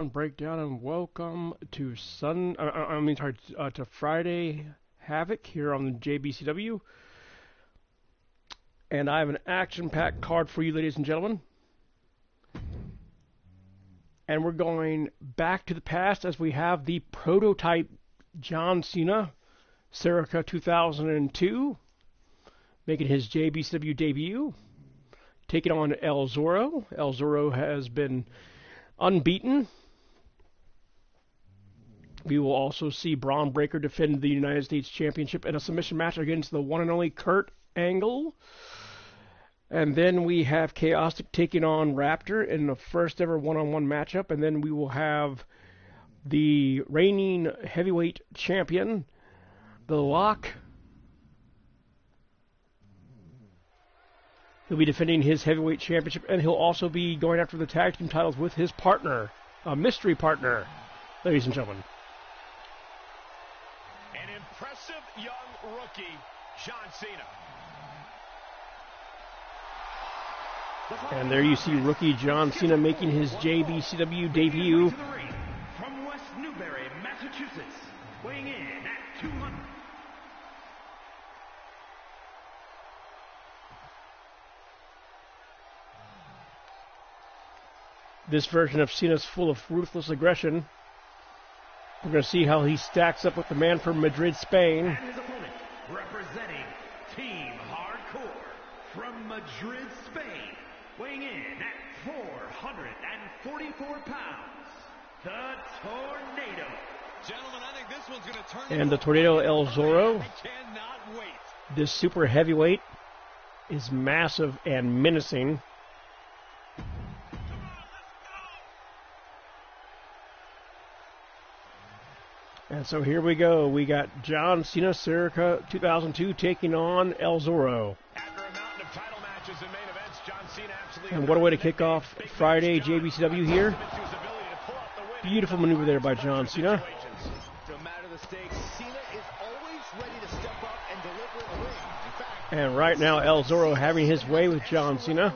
Breakdown and welcome to to Friday Havoc here on the JBCW. And I have an action-packed card for you, ladies and gentlemen. And we're going back to the past as we have the prototype John Cena, circa 2002, making his JBCW debut, taking on El Zorro. El Zorro has been unbeaten. We will also see Braun Breaker defend the United States Championship in a submission match against the one and only Kurt Angle. And then we have Chaotic taking on Raptor in the first ever one-on-one matchup. And then we will have the reigning heavyweight champion, The Lock. He'll be defending his heavyweight championship, and he'll also be going after the tag team titles with his partner, a mystery partner, ladies and gentlemen. Impressive young rookie, John Cena. And there you see rookie John Cena making his JBCW debut. From West Newbury, Massachusetts, weighing in at 200. This version of Cena's full of ruthless aggression. We're going to see how he stacks up with the man from Madrid, Spain. And his opponent, representing Team Hardcore from Madrid, Spain, weighing in at 444 pounds, the Tornado. Gentlemen, I think this one's going to turn. And the Tornado El Zorro. I cannot wait. This super heavyweight is massive and menacing. And so here we go. We got John Cena, circa 2002, taking on El Zorro. After a mountain of title matches and main events, John Cena absolutely. And what a way to kick off Friday JBCW here. Beautiful maneuver there by John Cena. No matter the stakes, Cena is always ready to step up and deliver in the ring. In fact, And right now, El Zorro having his way with John Cena.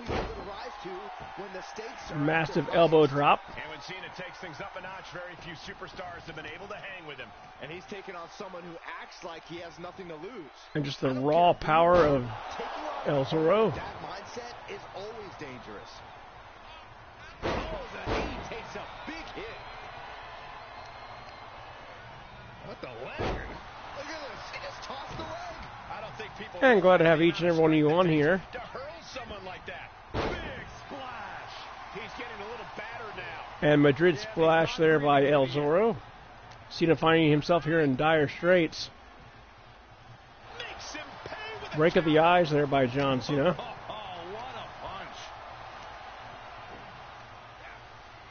Massive elbow drop. And when Cena takes things up a notch, very few superstars have been able to hang with him. and he's taking on someone who acts like he has nothing to lose. And just the raw power of El Zorro. That mindset is always dangerous. Oh, the knee takes a big hit. What the leg? Look at this. He just tossed the leg. I don't think people. And glad to have each and every one of you on here. To hurl someone like that. Big splash. He's getting a little battered now. And Madrid splash there by El Zorro. Cena finding himself here in dire straits. Makes him pay with a Break of the eyes there by John Cena. Oh, what a punch.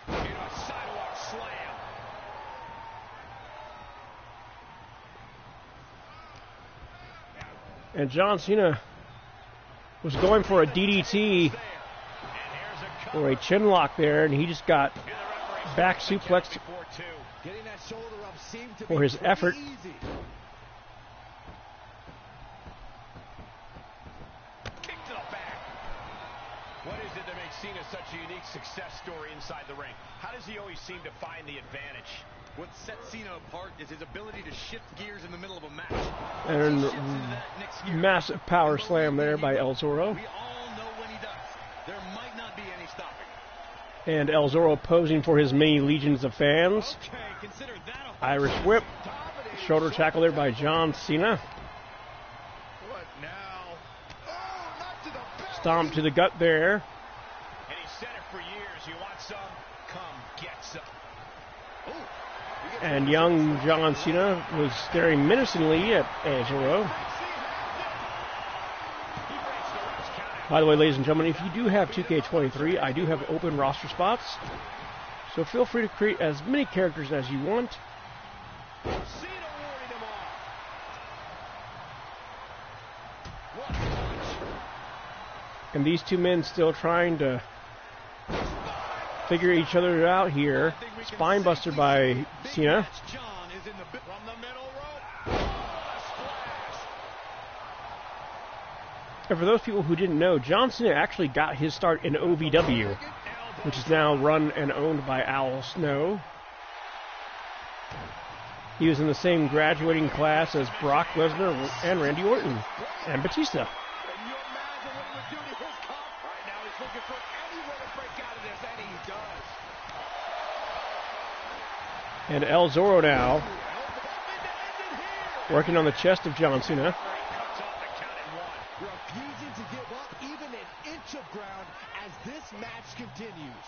Into a sidewalk slam. And John Cena was going for a DDT or a chin lock there, and he just got back suplexed Getting that shoulder up seemed to for be his effort. easy. Kick to the back. What is it that makes Cena such a unique success story inside the ring? How does he always seem to find the advantage? What sets Cena apart is his ability to shift gears in the middle of a match. And He shifts into that next gear. massive power slam there by El Zorro. We all know when he does. There might not be any stopping. And El Zorro posing for his many legions of fans. Okay, consider that a Irish whip. dominating Shoulder tackle there by John Cena. What now? Oh, not to the back. Stomp to the gut there. And he said it for years. You want some? Come get some. And young John Cena was staring menacingly at El Zorro. By the way, ladies and gentlemen, if you do have 2K23, I do have open roster spots. So feel free to create as many characters as you want. Cena warding him off. What a punch. And these two men still trying to figure each other out here. Spinebuster by Cena. John is in the from the middle rope. Oh, splash. And for those people who didn't know, John Cena actually got his start in OVW. which is now run and owned by Al Snow. He was in the same graduating class as Brock Lesnar and Randy Orton and Batista. And you imagine what it would do to his comp right now. He's looking for any way to break out of this, and he does. And El Zorro now working on the chest of John Cena. Refusing to give up even an inch of ground as this match continues.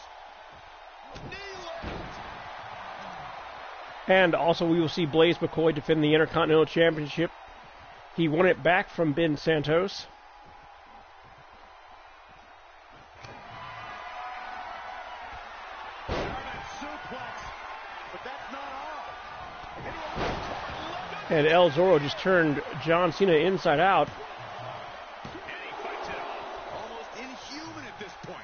And also we will see Blaze McCoy defend the Intercontinental Championship. He won it back from Ben Santos. And El Zorro just turned John Cena inside out. And he fights it off. Almost inhuman at this point.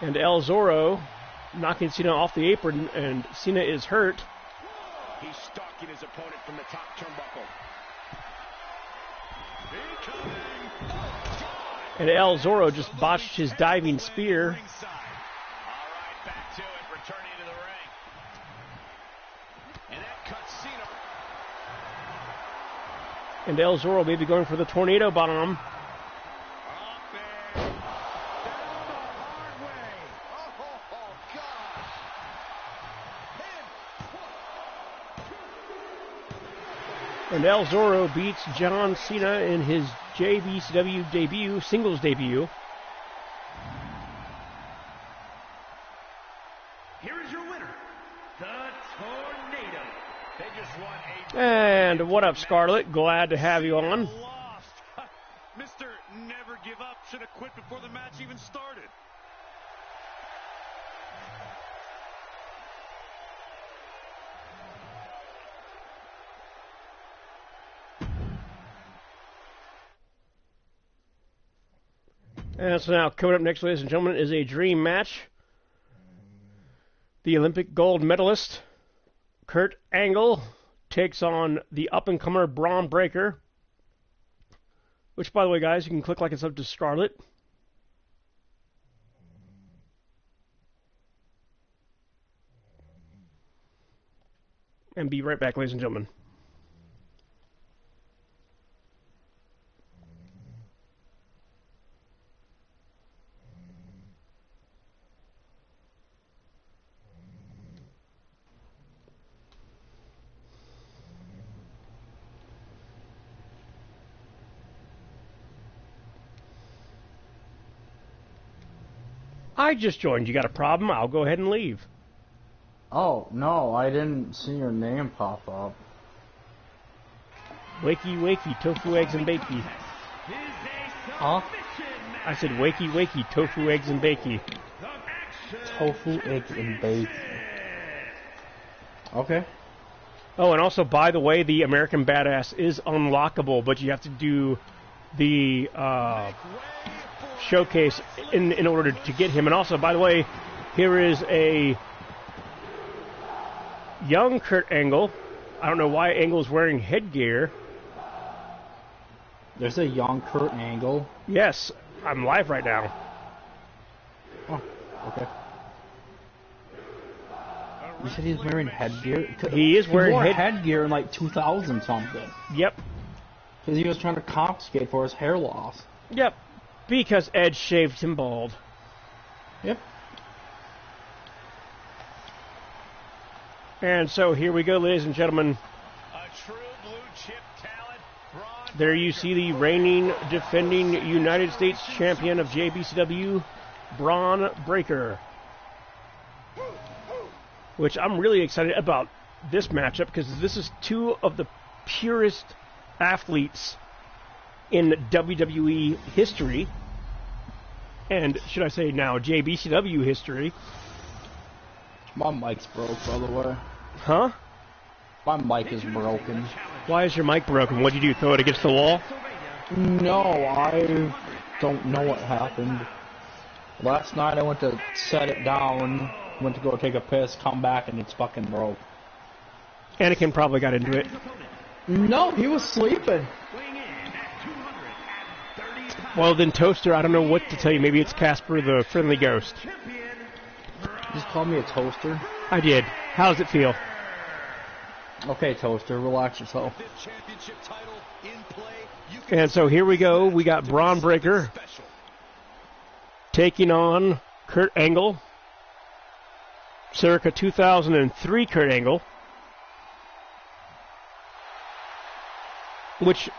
And El Zorro knocking Cena off the apron, and Cena is hurt. He's stalking his opponent from the top turnbuckle. And El Zorro just botched his diving spear. All right, back to it, returning to the ring. And that cuts Cena. And El Zorro may be going for the tornado bomb. And El Zorro beats John Cena in his JBCW debut, singles debut. Here is your winner, the Tornado. They just won a... And what up, Scarlett? Glad to have you on. Lost. Mr. Never Give Up should have quit before the match even started. And so now, coming up next, ladies and gentlemen, is a dream match. The Olympic gold medalist, Kurt Angle, takes on the up-and-comer Braun Breaker. Which, by the way, guys, you can click like it's up to Scarlett. And be right back, ladies and gentlemen. I just joined. You got a problem? I'll go ahead and leave. Oh, no, I didn't see your name pop up. Wakey, wakey, tofu, eggs, and bakey. Huh? I said wakey, wakey, tofu, eggs, and bakey. Tofu, eggs, and bacon. Okay. Oh, and also, by the way, the American Badass is unlockable, but you have to do the showcase in order to get him. And also, by the way, here is a young Kurt Angle. I don't know why Angle's wearing headgear. There's a young Kurt Angle. Yes, I'm live right now. Oh, okay. You said he's wearing headgear? He is wearing headgear in like 2000 something. Yep. Because he was trying to compensate for his hair loss. Yep. Because Edge shaved him bald. Yep. And so here we go, ladies and gentlemen. A true blue chip talent. Braun There you see the reigning, defending United States champion of JBCW, Braun Breaker. Which I'm really excited about this matchup because this is two of the purest athletes in WWE history. And should I say now JBCW history. My mic's broke, by the way. Huh? My mic is broken. Why is your mic broken? What'd you do, throw it against the wall? No, I don't know what happened. Last night I went to set it down, went to go take a piss, come back, and it's fucking broke. Anakin probably got into it. No, he was sleeping. Well, then, Toaster, I don't know what to tell you. Maybe it's Casper the Friendly Ghost. Just call me a toaster. I did. How does it feel? Okay, Toaster, relax yourself. And so here we go. We got Braun Breaker taking on Kurt Angle. Circa 2003 Kurt Angle. Which,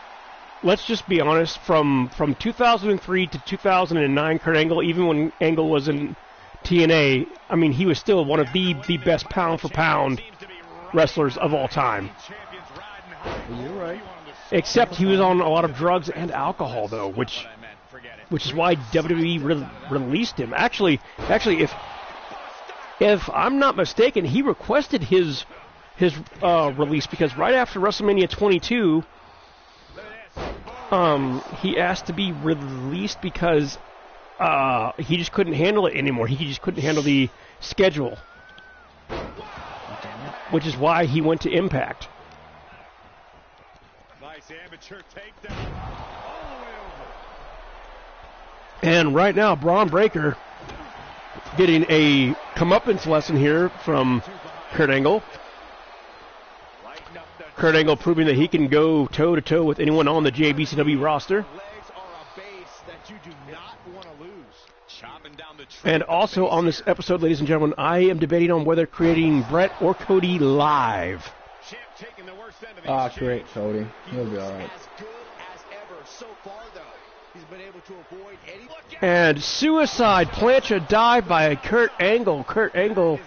let's just be honest, from 2003 to 2009 Kurt Angle, even when Angle was in TNA, I mean, he was still one of the best pound-for-pound wrestlers of all time. You're right. Except he was on a lot of drugs and alcohol, though, which is why WWE released him. Actually, if I'm not mistaken, he requested his release because right after WrestleMania 22, he asked to be released because he just couldn't handle it anymore. He just couldn't handle the schedule, which is why he went to Impact. Nice amateur takedown. All the way over. And right now, Braun Breaker getting a comeuppance lesson here from Kurt Angle. Kurt Angle proving that he can go toe-to-toe with anyone on the JBCW roster. And also on this episode, ladies and gentlemen, I am debating on whether creating Brett or Cody live. Great, Cody. He'll be alright. And suicide plancha dive by Kurt Angle. Kurt Angle,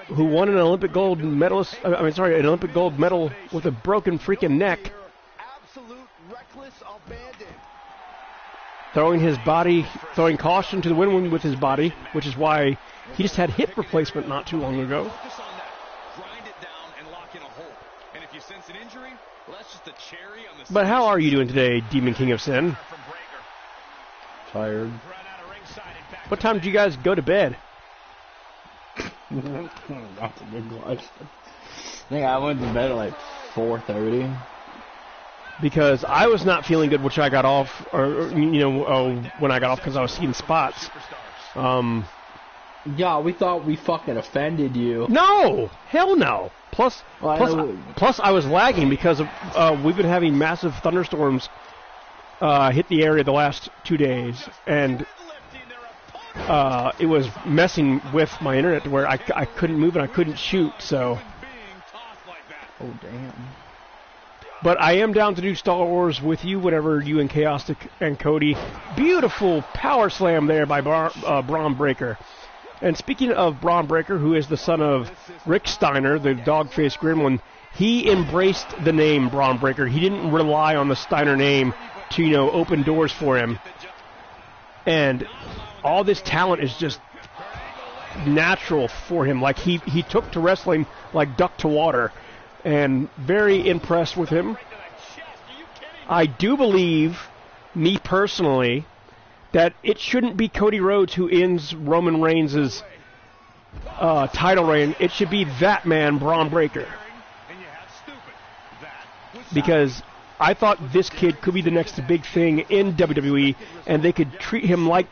who won an Olympic gold medalist. An Olympic gold medal with a broken freaking neck. Throwing caution to the wind with his body, which is why he just had hip replacement not too long ago. But how are you doing today, Demon King of Sin? Tired. What time did you guys go to bed? That's a good question. I think I went to bed at like 4:30. Because I was not feeling good, which I got off, when I got off because I was seeing spots. Yeah, we thought we fucking offended you. No! Hell no! Plus I was lagging because of, we've been having massive thunderstorms hit the area the last 2 days, and it was messing with my internet to where I couldn't move and I couldn't shoot, so... Oh, damn. But I am down to do Star Wars with you whenever you and Chaostic and Cody. Beautiful power slam there by Braun Breaker. And speaking of Braun Breaker, who is the son of Rick Steiner, the dog-faced gremlin, he embraced the name Braun Breaker. He didn't rely on the Steiner name to, open doors for him. And all this talent is just natural for him. Like, he took to wrestling like duck to water. And very impressed with him. I do believe, me personally, that it shouldn't be Cody Rhodes who ends Roman Reigns' title reign. It should be that man, Braun Breaker. Because I thought this kid could be the next big thing in WWE, and they could treat him like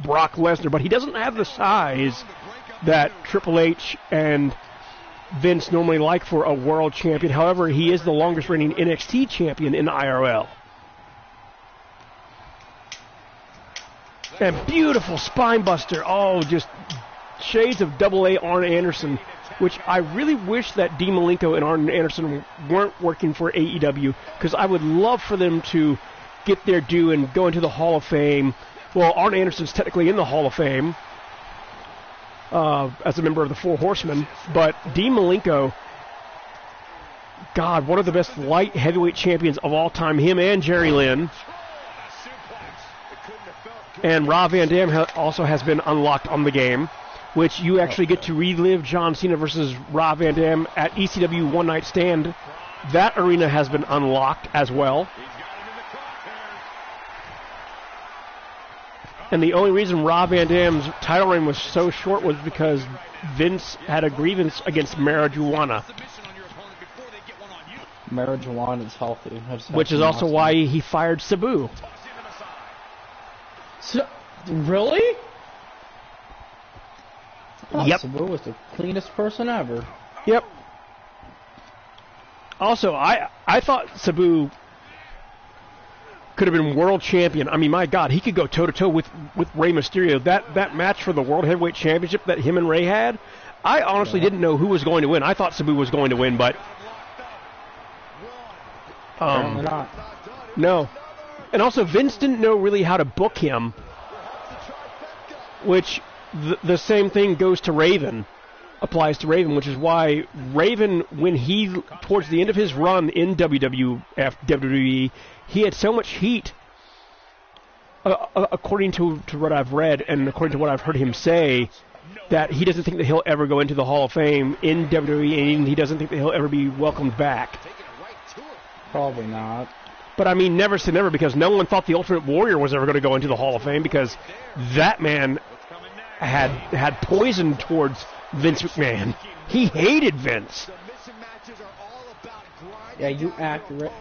Brock Lesnar. But he doesn't have the size that Triple H and Vince normally like for a world champion. However, he is the longest reigning NXT champion in IRL. And beautiful spine buster. Oh, just shades of AA Arn Anderson, which I really wish that Dean Malenko and Arn Anderson weren't working for AEW, because I would love for them to get their due and go into the Hall of Fame. Well, Arn Anderson's technically in the Hall of Fame as a member of the Four Horsemen, but Dean Malenko, God, one of the best light heavyweight champions of all time, him and Jerry Lynn. And Rob Van Dam also has been unlocked on the game, which you actually get to relive John Cena versus Rob Van Dam at ECW One Night Stand. That arena has been unlocked as well. And the only reason Rob Van Dam's title reign was so short was because Vince had a grievance against marijuana. Marijuana is healthy. Which is also why he fired Sabu. Really? Yep. Sabu was the cleanest person ever. Yep. Also, I thought Sabu could have been world champion. I mean, my God, he could go toe-to-toe with Rey Mysterio. That match for the World Heavyweight Championship that him and Rey had, I honestly didn't know who was going to win. I thought Sabu was going to win, but... not. No. And also, Vince didn't know really how to book him, which the same thing goes to Raven, applies to Raven, which is why Raven, when he, towards the end of his run in WWE, he had so much heat, according to what I've read and according to what I've heard him say, that he doesn't think that he'll ever go into the Hall of Fame in WWE, and he doesn't think that he'll ever be welcomed back. Probably not. But I mean, never say never, because no one thought the Ultimate Warrior was ever going to go into the Hall of Fame, because that man had poison towards Vince McMahon. He hated Vince. Yeah, you accurate.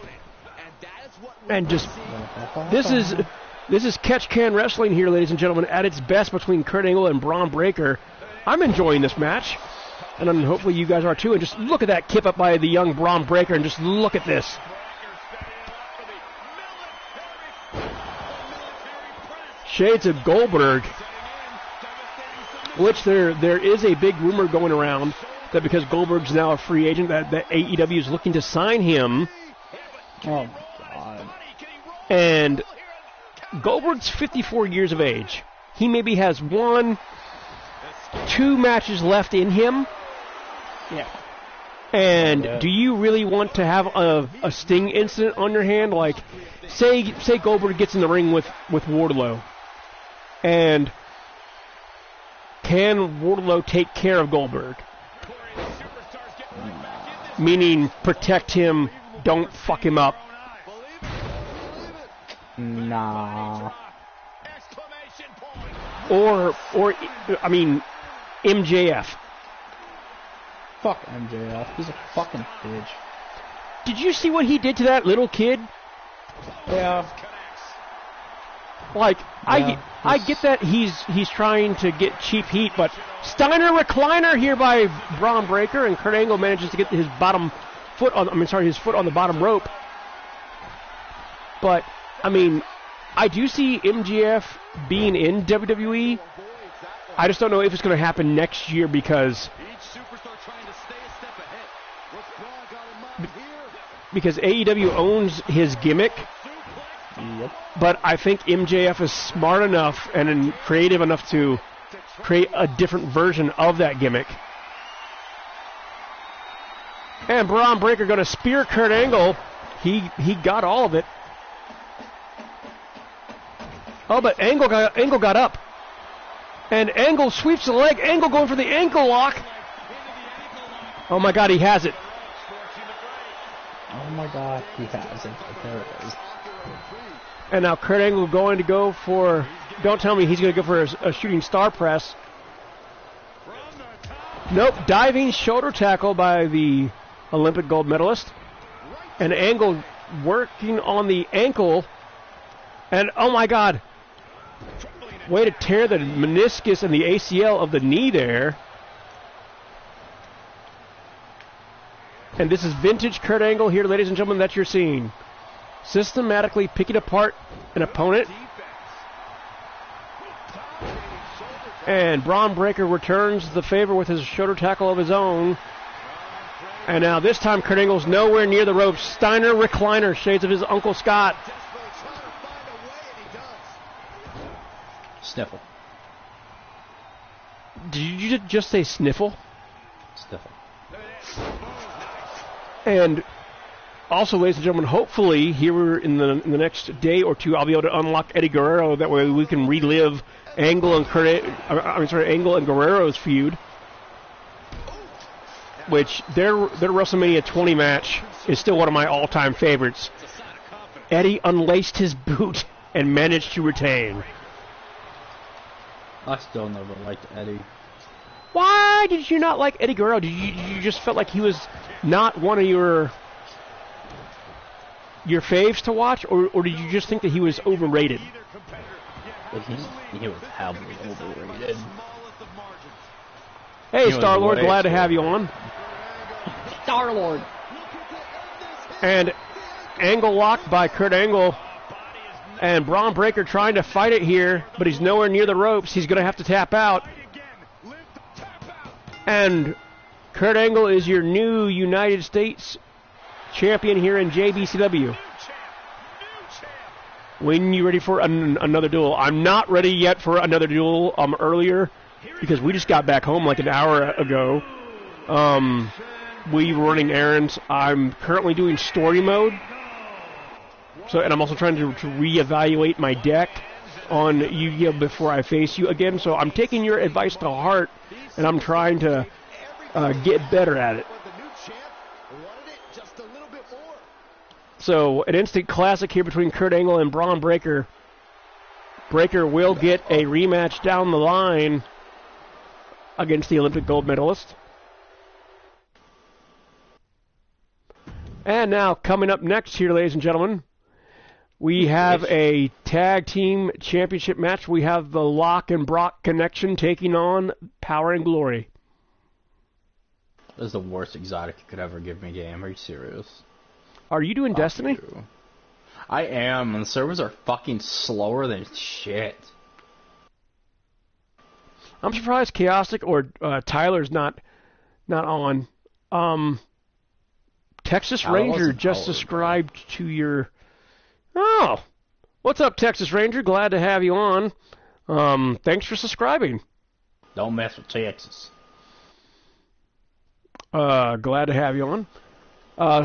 And just this is catch can wrestling here, ladies and gentlemen, at its best between Kurt Angle and Braun Breaker. I'm enjoying this match, and hopefully you guys are too. And just look at that kip up by the young Braun Breaker, and just look at this. Shades of Goldberg, which there is a big rumor going around that because Goldberg's now a free agent, that AEW is looking to sign him. Oh, God. And Goldberg's 54 years of age. He maybe has 1-2 matches left in him. Yeah. And do you really want to have a Sting incident on your hand? Like, say Goldberg gets in the ring with Wardlow. And can Wardlow take care of Goldberg? Meaning protect him, don't fuck him up. Nah. Or I mean, MJF. Fuck MJF. He's a fucking bitch. Did you see what he did to that little kid? Yeah. Like, Yeah, I get that he's trying to get cheap heat, but Steiner recliner here by Braun Breaker, and Kurt Angle manages to get his foot on the bottom rope. But I mean, I do see MJF being in WWE. I just don't know if it's going to happen next year because AEW owns his gimmick. Yep. But I think MJF is smart enough and creative enough to create a different version of that gimmick. And Braun Breaker going to spear Kurt Angle. He got all of it. Oh, but Angle got up. And Angle sweeps the leg. Angle going for the ankle lock. Oh my God, he has it. Oh my God, he has it. There it is. And now Kurt Angle going to go for... Don't tell me he's going to go for a shooting star press. Nope, diving shoulder tackle by the Olympic gold medalist. And Angle working on the ankle. And oh my God. Way to tear the meniscus and the ACL of the knee there. And this is vintage Kurt Angle here, ladies and gentlemen, that you're seeing. Systematically picking apart an opponent. And Braun Breaker returns the favor with his shoulder tackle of his own. And now this time Kurt Angle's nowhere near the ropes. Steiner recliner, shades of his Uncle Scott. Sniffle. Did you just say sniffle? Sniffle. And also, ladies and gentlemen, hopefully here in the next day or two, I'll be able to unlock Eddie Guerrero. That way we can relive Angle and Guerrero's feud. Which their WrestleMania 20 match is still one of my all-time favorites. Eddie unlaced his boot and managed to retain. I still never liked Eddie. Why did you not like Eddie Guerrero? Did you just felt like he was not one of your your faves to watch, or did you just think that he was overrated? He was heavily overrated. Hey, Star-Lord, glad to have you on. Star-Lord. And angle locked by Kurt Angle. And Braun Breaker trying to fight it here, but he's nowhere near the ropes. He's going to have to tap out. And Kurt Angle is your new United States champion here in JBCW. When you ready for another duel? I'm not ready yet for another duel. Earlier, because we just got back home like an hour ago. We were running errands. I'm currently doing story mode. So, and I'm also trying to reevaluate my deck on Yu-Gi-Oh! Before I face you again. So I'm taking your advice to heart, and I'm trying to get better at it. So an instant classic here between Kurt Angle and Braun Breaker. Breaker will get a rematch down the line against the Olympic gold medalist. And now coming up next here, ladies and gentlemen, we have a tag team championship match. We have the Locke and Brock Connection taking on Power and Glory. This is the worst exotic you could ever give me game. Are you serious? Are you doing Destiny? You. I am, and the servers are fucking slower than shit. I'm surprised Chaosic or Tyler's not on. Texas Ranger just subscribed to your... Oh! What's up, Texas Ranger? Glad to have you on. Thanks for subscribing. Don't mess with Texas. Glad to have you on.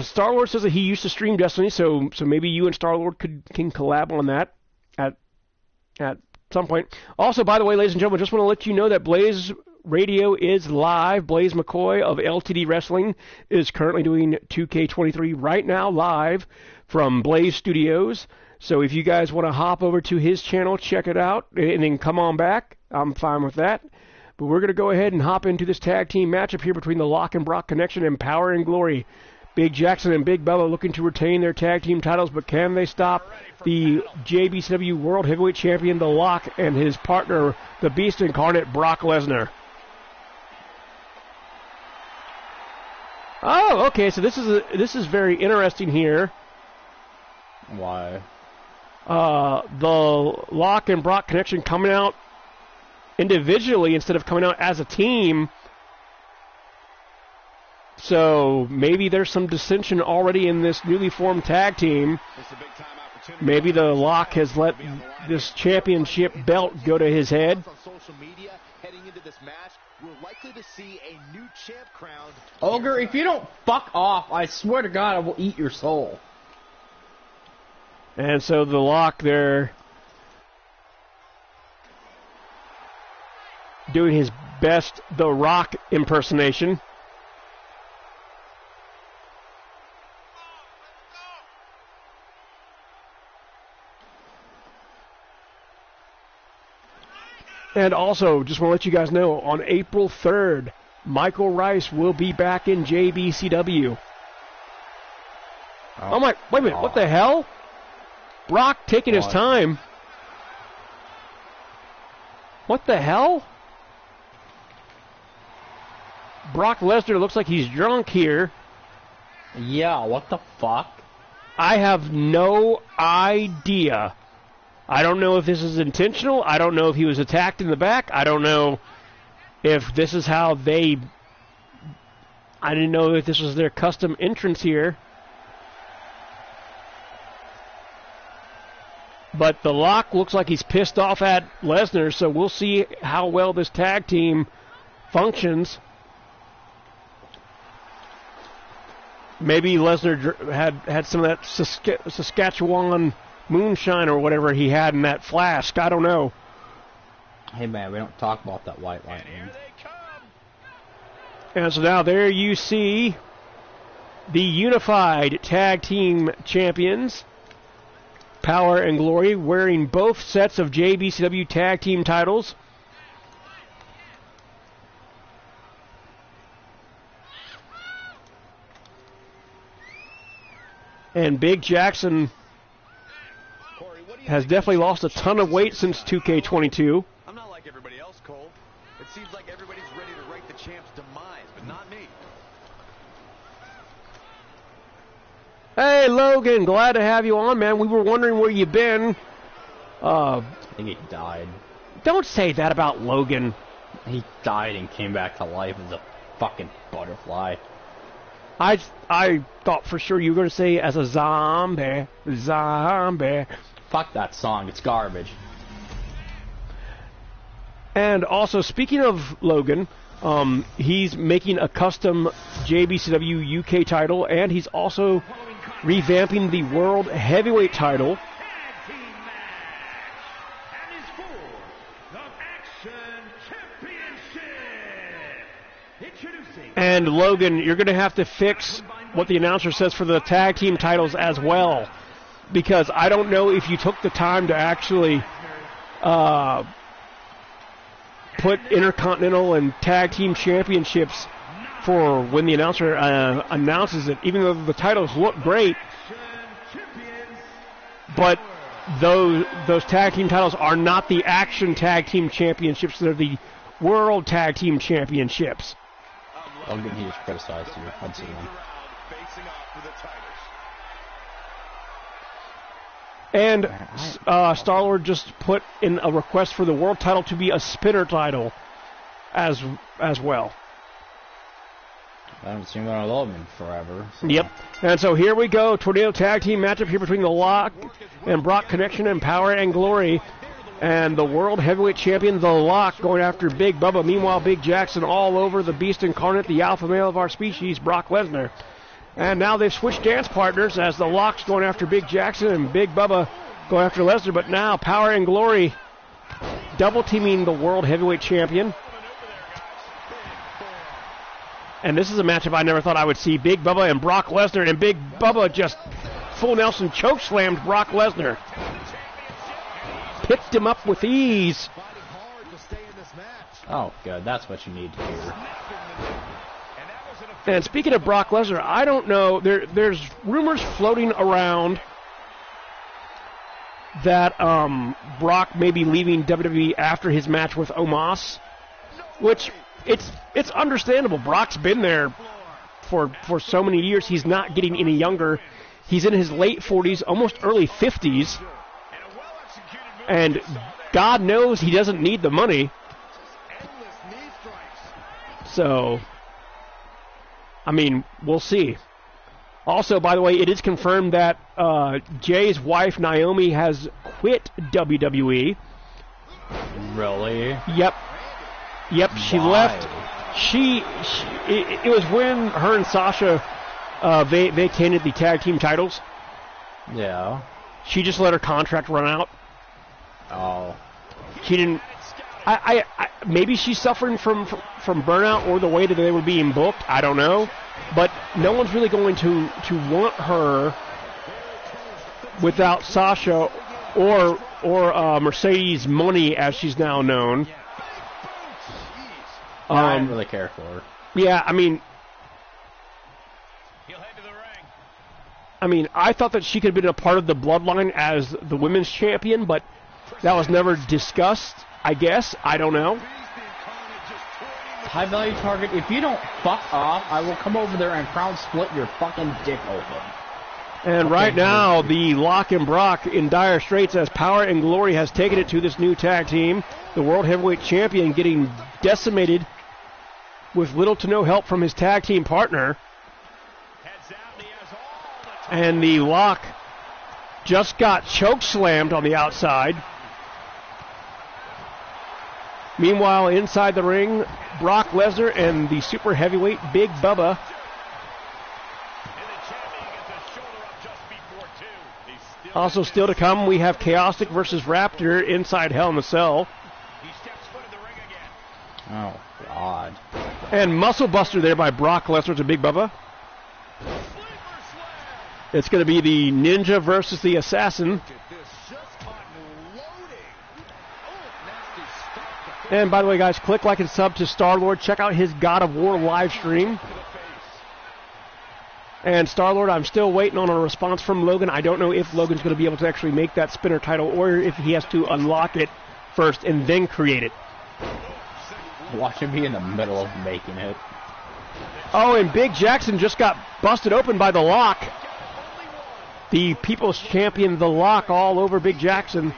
Star-Lord says that he used to stream Destiny, so maybe you and Star-Lord can collab on that at some point. Also, by the way, ladies and gentlemen, just want to let you know that Blaze Radio is live. Blaze McCoy of LTD Wrestling is currently doing 2K23 right now live from Blaze Studios. So if you guys want to hop over to his channel, check it out, and then come on back, I'm fine with that. But we're going to go ahead and hop into this tag team matchup here between the Locke and Brock Connection and Power and Glory. Big Jackson and Big Bella looking to retain their tag team titles, but can they stop the JBCW World Heavyweight Champion, The Locke, and his partner, the Beast Incarnate, Brock Lesnar? Oh, okay, so this is very interesting here. Why? The Locke and Brock Connection coming out individually instead of coming out as a team. So maybe there's some dissension already in this newly formed tag team. Maybe the Locke has let this championship belt go to his head. Ogre, if you don't fuck off, I swear to God I will eat your soul. And so the Locke there doing his best The Rock impersonation. And also, just want to let you guys know, on April 3rd, Michael Rice will be back in JBCW. Oh my, wait a minute, what the hell? Brock taking his time. What the hell? Brock Lesnar looks like he's drunk here. Yeah, what the fuck? I have no idea. I don't know if this is intentional. I don't know if he was attacked in the back. I don't know if this is how they... I didn't know if this was their custom entrance here. But the Locke looks like he's pissed off at Lesnar, so we'll see how well this tag team functions. Maybe Lesnar had some of that Saskatchewan moonshine or whatever he had in that flask. I don't know. Hey, man, we don't talk about that white lightning. And so now there you see the unified tag team champions, Power and Glory, wearing both sets of JBCW tag team titles. And Big Jackson has definitely lost a ton of weight since 2K22. I'm not like everybody else, Cole. It seems like everybody's ready to write the champ's demise, but not me. Hey, Logan, glad to have you on, man. We were wondering where you've been. I think he died. Don't say that about Logan. He died and came back to life as a fucking butterfly. I thought for sure you were going to say as a zombie. Fuck that song. It's garbage. And also, speaking of Logan, he's making a custom JBCW UK title, and he's also revamping the World Heavyweight title. And Logan, you're going to have to fix what the announcer says for the tag team titles as well, because I don't know if you took the time to actually put Intercontinental and Tag Team Championships for when the announcer announces it, even though the titles look great. But those Tag Team titles are not the Action Tag Team Championships. They're the World Tag Team Championships. I'll give you criticized you. I'd see them. And Star-Lord just put in a request for the world title to be a spinner title as well. I haven't seen one of those in forever. So. Yep. And so here we go. Tornado tag team matchup here between The Lock and Brock Connection and Power and Glory. And the World Heavyweight Champion, The Lock, going after Big Bubba. Meanwhile, Big Jackson all over the Beast Incarnate, the alpha male of our species, Brock Lesnar. And now they've switched dance partners as The Lock's going after Big Jackson and Big Bubba going after Lesnar. But now Power and Glory double-teaming the World Heavyweight Champion. And this is a matchup I never thought I would see. Big Bubba and Brock Lesnar. And Big Bubba just full Nelson chokeslammed Brock Lesnar. Picked him up with ease. Oh, good. That's what you need to hear. And speaking of Brock Lesnar, I don't know. There's rumors floating around that Brock may be leaving WWE after his match with Omos, which it's understandable. Brock's been there for so many years. He's not getting any younger. He's in his late 40s, almost early 50s. And God knows he doesn't need the money. So, I mean, we'll see. Also, by the way, it is confirmed that Jay's wife, Naomi, has quit WWE. Really? Yep, she Why? left. It was when her and Sasha vacated the tag team titles. Yeah. She just let her contract run out. Oh. She didn't. Maybe she's suffering from burnout or the way that they were being booked. I don't know, but no one's really going to want her without Sasha or Mercedes Money, as she's now known. I don't really care for her. Yeah, I mean, I thought that she could have been a part of the bloodline as the women's champion, but that was never discussed, I guess. I don't know. High value target, if you don't fuck off, I will come over there and crown split your fucking dick open. And right now, the Lock and Brock in dire straits as Power and Glory has taken it to this new tag team. The World Heavyweight Champion getting decimated with little to no help from his tag team partner. And the Lock just got chokeslammed on the outside. Meanwhile, inside the ring, Brock Lesnar and the super heavyweight Big Bubba. Also still to come, we have Chaotic versus Raptor inside Hell in a Cell. Oh, God. And Muscle Buster there by Brock Lesnar to Big Bubba. It's going to be the Ninja versus the Assassin. And by the way, guys, click like and sub to Star-Lord. Check out his God of War live stream. And Star-Lord, I'm still waiting on a response from Logan. I don't know if Logan's going to be able to actually make that spinner title or if he has to unlock it first and then create it. Watch him be in the middle of making it. Oh, and Big Jackson just got busted open by the Lock. The People's Champion, the Lock, all over Big Jackson.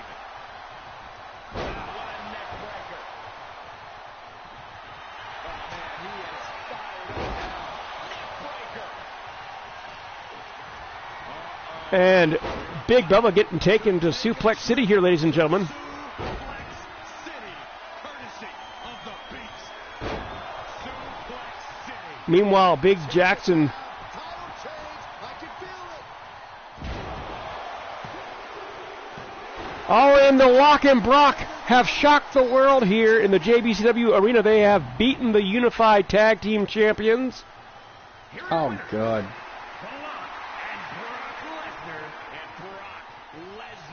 And Big Bubba getting taken to Suplex City here, ladies and gentlemen. Meanwhile, Big Jackson and the Lock and Brock have shocked the world here in the JBCW arena. They have beaten the Unified Tag Team Champions. Oh, good.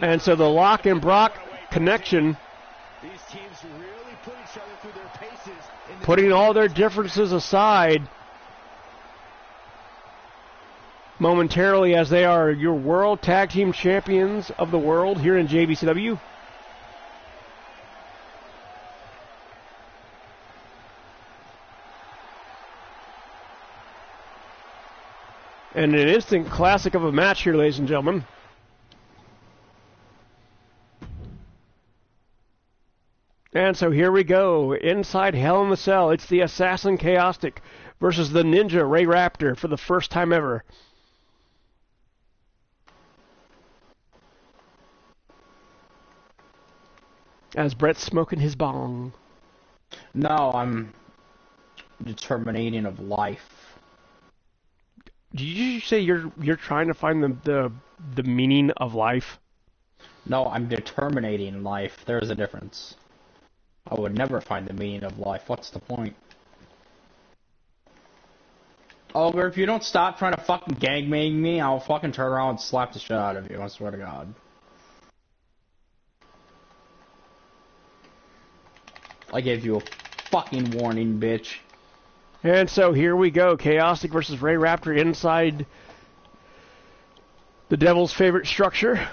And so the Lock and Brock connection, putting all their differences aside momentarily, as they are your World Tag Team Champions of the world here in JBCW. And an instant classic of a match here, ladies and gentlemen. And so here we go, inside Hell in the Cell. It's the Assassin Chaostic versus the Ninja Ray Raptor for the first time ever. As Brett's smoking his bong. No, I'm determinating of life. Did you say you're trying to find the meaning of life? No, I'm determinating life. There's a difference. I would never find the meaning of life. What's the point? Oliver, if you don't stop trying to fucking gangbang me, I'll fucking turn around and slap the shit out of you. I swear to God. I gave you a fucking warning, bitch. And so here we go. Chaostic versus Ray Raptor inside the Devil's favorite structure.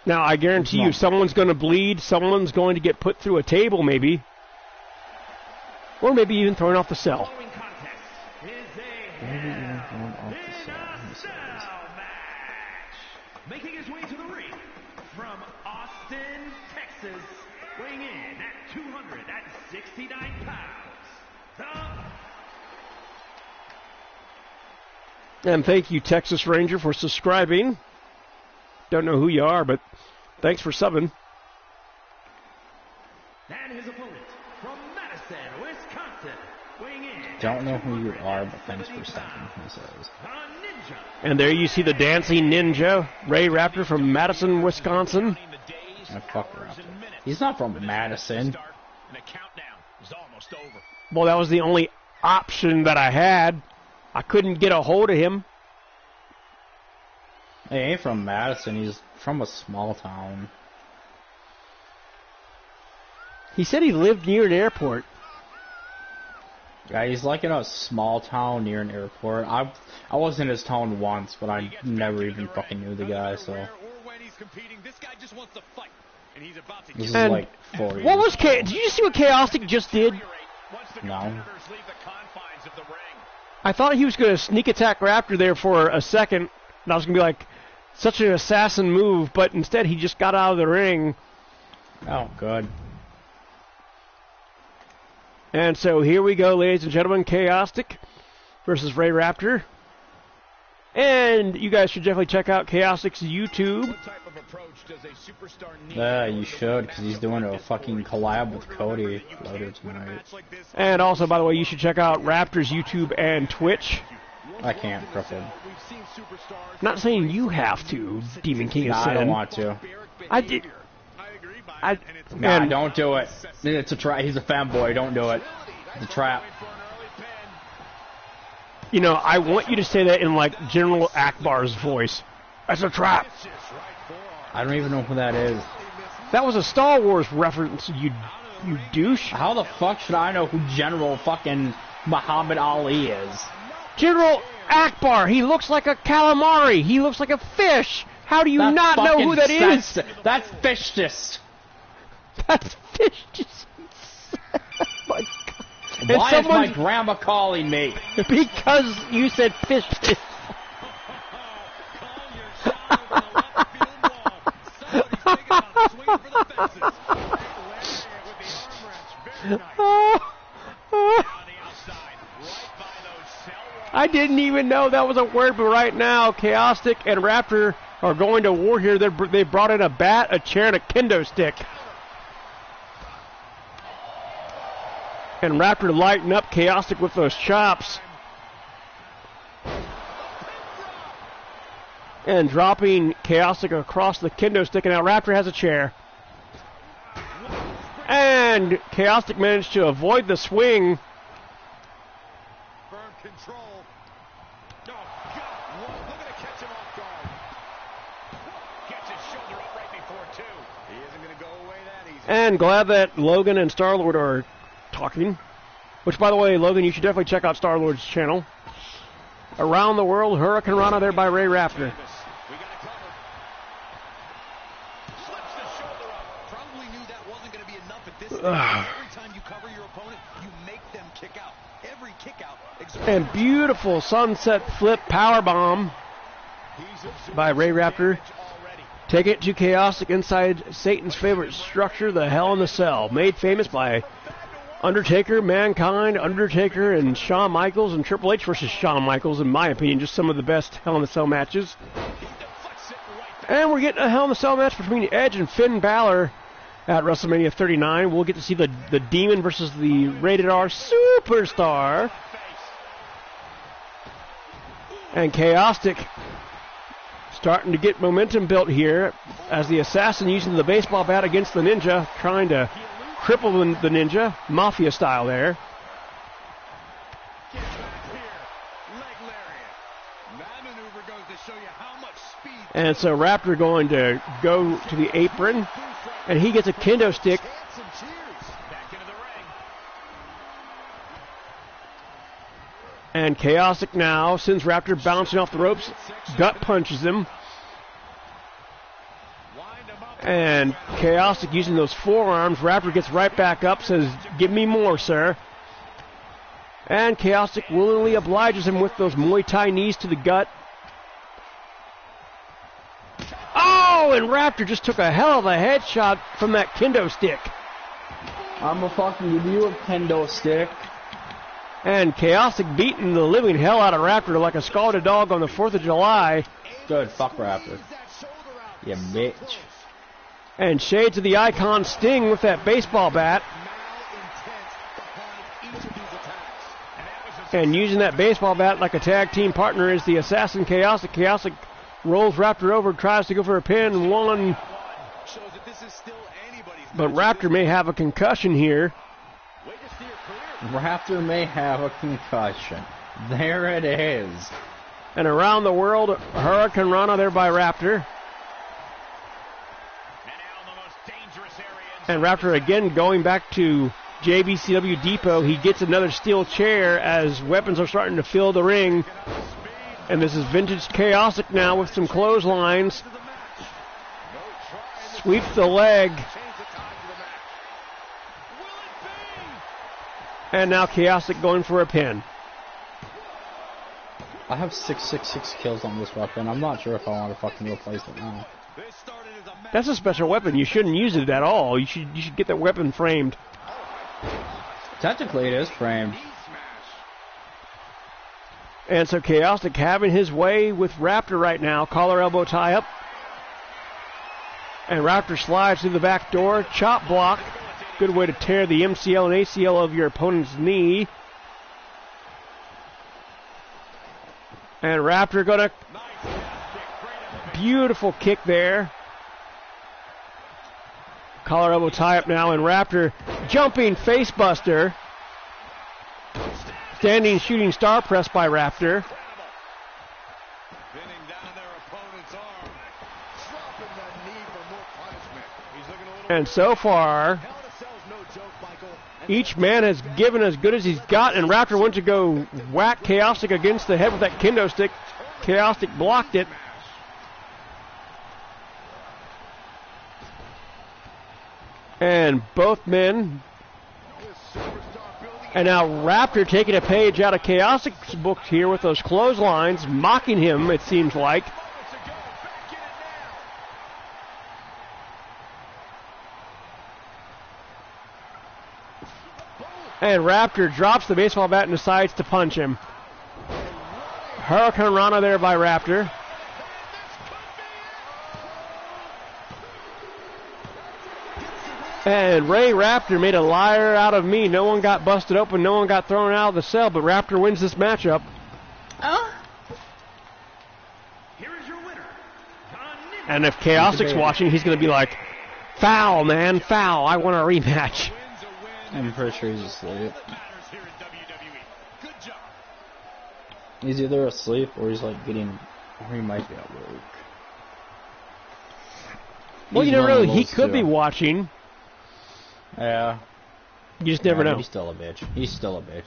Now, I guarantee you someone's going to bleed, someone's going to get put through a table maybe, or maybe even thrown off the cell. Making his way to the ring from Austin, Texas, weighing in at 269 pounds. And thank you, Texas Ranger, for subscribing. Don't know who you are, but thanks for subbing. And his opponent from Madison, Wisconsin, weighing in. Don't know who you are, but thanks for subbing, he says. And there you see the dancing ninja, Ray Raptor from Madison, Wisconsin. Oh, fuck Raptor. He's not from Madison. Well, that was the only option that I had. I couldn't get a hold of him. He ain't from Madison. He's from a small town. He said he lived near an airport. Yeah, he's like in a small town near an airport. I was in his town once, but I never even fucking knew the guy, so. This is like 4 years. What was did you see what Chaostic just did? No. I thought he was going to sneak attack Raptor there for a second, and I was going to be like, such an assassin move, but instead he just got out of the ring. Oh, good. And so here we go, ladies and gentlemen, Chaostic versus Ray Raptor. And you guys should definitely check out Chaostic's YouTube. Yeah, you should, because he's doing a fucking collab with Cody later tonight. And also, by the way, you should check out Raptor's YouTube and Twitch. I can't, crooked. Not saying you have to, Demon King of Sin. I don't want to. I did. Nah, don't do it. It's a trap. He's a fanboy. Don't do it. It's a trap. You know, I want you to say that in, like, General Akbar's voice. That's a trap. I don't even know who that is. That was a Star Wars reference, you you douche. How the fuck should I know who General fucking Muhammad Ali is? General Akbar, he looks like a calamari. He looks like a fish. How do you That's not know who that is? That's fishness. That's fish. My God. Why is my grandma calling me? Because you said fish. I didn't even know that was a word, but right now, Chaostic and Raptor are going to war here. They brought in a bat, a chair, and a kendo stick. And Raptor lighting up Chaostic with those chops. And dropping Chaostic across the kendo stick, and now Raptor has a chair. And Chaostic managed to avoid the swing. Firm control. Oh, God. Looking to catch him off guard. Gets his shoulder up right before two. He isn't going to go away that easy. And glad that Logan and Star-Lord are talking. Which, by the way, Logan, you should definitely check out Star-Lord's channel. Around the World, Hurricane Rana there by Ray Raptor. We got it covered. Slips the shoulder up. Probably knew that wasn't going to be enough at this stage. Every time you cover your opponent, you make them kick out. Every kick out. And beautiful sunset flip powerbomb by Ray Raptor. Take it to Chaostic inside Satan's favorite structure, the Hell in the Cell. Made famous by Undertaker, Mankind, Undertaker, and Shawn Michaels, and Triple H versus Shawn Michaels, in my opinion, just some of the best Hell in the Cell matches. And we're getting a Hell in the Cell match between Edge and Finn Balor at WrestleMania 39. We'll get to see the Demon versus the Rated R Superstar. And Chaostic starting to get momentum built here as the Assassin using the baseball bat against the Ninja, trying to cripple the Ninja, Mafia style there. And so Raptor going to go to the apron, and he gets a kendo stick. And Chaostic now sends Raptor bouncing off the ropes, gut punches him. And Chaostic using those forearms. Raptor gets right back up, says, "Give me more, sir." And Chaostic willingly obliges him with those Muay Thai knees to the gut. Oh, and Raptor just took a hell of a headshot from that kendo stick. I'm gonna fucking give you a kendo stick. And Chaostic beating the living hell out of Raptor like a scalded dog on the 4th of July. Good, fuck Raptor. You bitch. And shades of the Icon Sting with that baseball bat. And using that baseball bat like a tag team partner is the Assassin Chaostic. Chaostic rolls Raptor over, tries to go for a pin. One. But Raptor may have a concussion here. Raptor may have a concussion. There it is. And around the world, Hurricane Rana there by Raptor. And Raptor again going back to JBCW Depot. He gets another steel chair as weapons are starting to fill the ring. And this is vintage Chaostic now with some clotheslines. Sweeps the leg. And now Chaostic going for a pin. I have 666 kills on this weapon. I'm not sure if I want to fucking replace it now. That's a special weapon. You shouldn't use it at all. You should get that weapon framed. Technically, it is framed. And so Chaostic having his way with Raptor right now. Collar elbow tie up. And Raptor slides through the back door. Chop block. Good way to tear the MCL and ACL of your opponent's knee. And Raptor gonna... Beautiful kick there. Collar elbow tie up now, and Raptor jumping face buster. Standing shooting star press by Raptor. And so far, Each man has given as good as he's got, and Raptor went to go whack Chaotic against the head with that kendo stick. Chaotic blocked it. And both men. And now Raptor taking a page out of Chaotic's book here with those clotheslines, mocking him, it seems like. And Raptor drops the baseball bat and decides to punch him. Hurricane Rana there by Raptor. And Ray Raptor made a liar out of me. No one got busted open. No one got thrown out of the cell, but Raptor wins this matchup. Oh. And if Chaotic's watching, he's going to be like, foul, man, foul. I want a rematch. I'm pretty sure he's asleep. He's either asleep or he's like getting, or he might be at work. Well, you never know. He could be watching. Yeah. You just never know. He's still a bitch. He's still a bitch.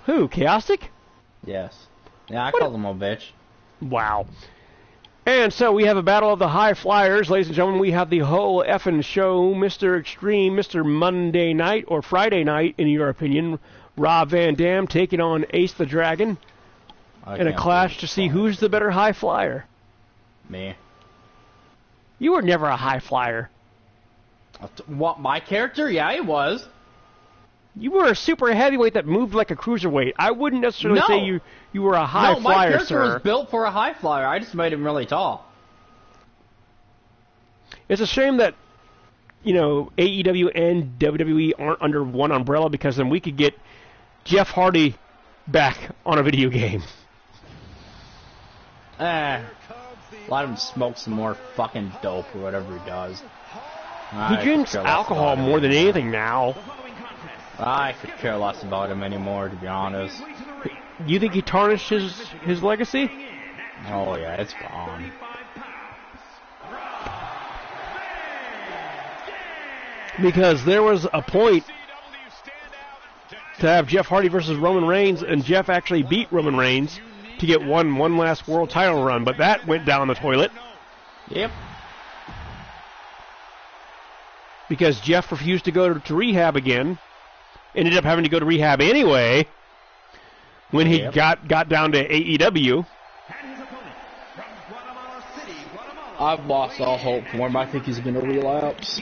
Who, Chaotic? Yes. Yeah, I called him a bitch. Wow. And so we have a battle of the high flyers. Ladies and gentlemen, we have the whole effing show. Mr. Extreme, Mr. Monday Night, or Friday Night, in your opinion. Rob Van Dam taking on Ace the Dragon. In a clash to see who's the better high flyer. Me. You were never a high flyer. What, my character? Yeah, he was. You were a super heavyweight that moved like a cruiserweight. I wouldn't necessarily say you were a high flyer, my character sir. was built for a high flyer. I just made him really tall. It's a shame that, you know, AEW and WWE aren't under one umbrella, because then we could get Jeff Hardy back on a video game. Let him smoke some more fucking dope or whatever he does. He drinks alcohol more than anything now. I could care less about him anymore, to be honest. You think he tarnished his legacy? Oh yeah, it's gone. Because there was a point to have Jeff Hardy versus Roman Reigns, and Jeff actually beat Roman Reigns to get one last world title run, but that went down the toilet. Yep. Because Jeff refused to go to rehab again. Ended up having to go to rehab anyway when he got down to AEW. I've lost all hope for him. I think he's going to relapse.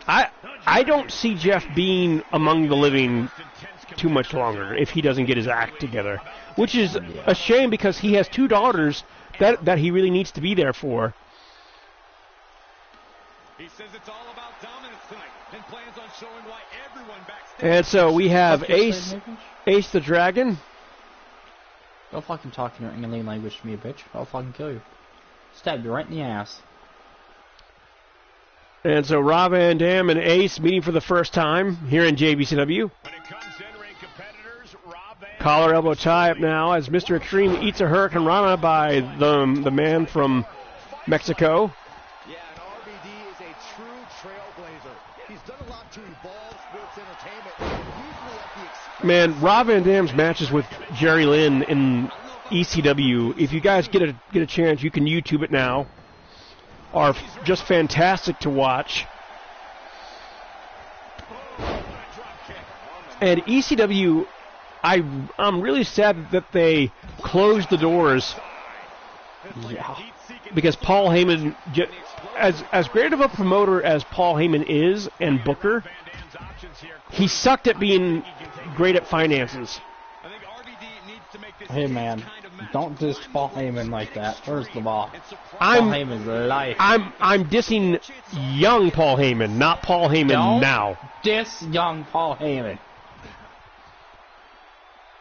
I don't see Jeff being among the living too much longer if he doesn't get his act together, which is a shame because he has two daughters that he really needs to be there for. He says it's all about dominance tonight and plans on showing why everyone backstage. And so we have Ace the Dragon. Don't fucking talk in your alien language to me, bitch. I'll fucking kill you. Stab you right in the ass. And so Rob Van Dam and Ace meeting for the first time here in JBCW. Collar elbow tie up now as Mr. Extreme eats a Hurricane Rana by the man from Mexico. Yeah, and RVD is a true trailblazer. He's done a lot to evolve sports entertainment. Usually at the Man, Rob Van Dam's matches with Jerry Lynn in ECW, if you guys get a chance, you can YouTube it now, are just fantastic to watch. And ECW, I'm really sad that they closed the doors. Yeah. Because Paul Heyman, as great of a promoter as Paul Heyman is and booker, he sucked at being great at finances. Hey man, don't diss Paul Heyman like that. First of all, Paul Heyman's life. I'm dissing young Paul Heyman, not Paul Heyman now. Diss young Paul Heyman.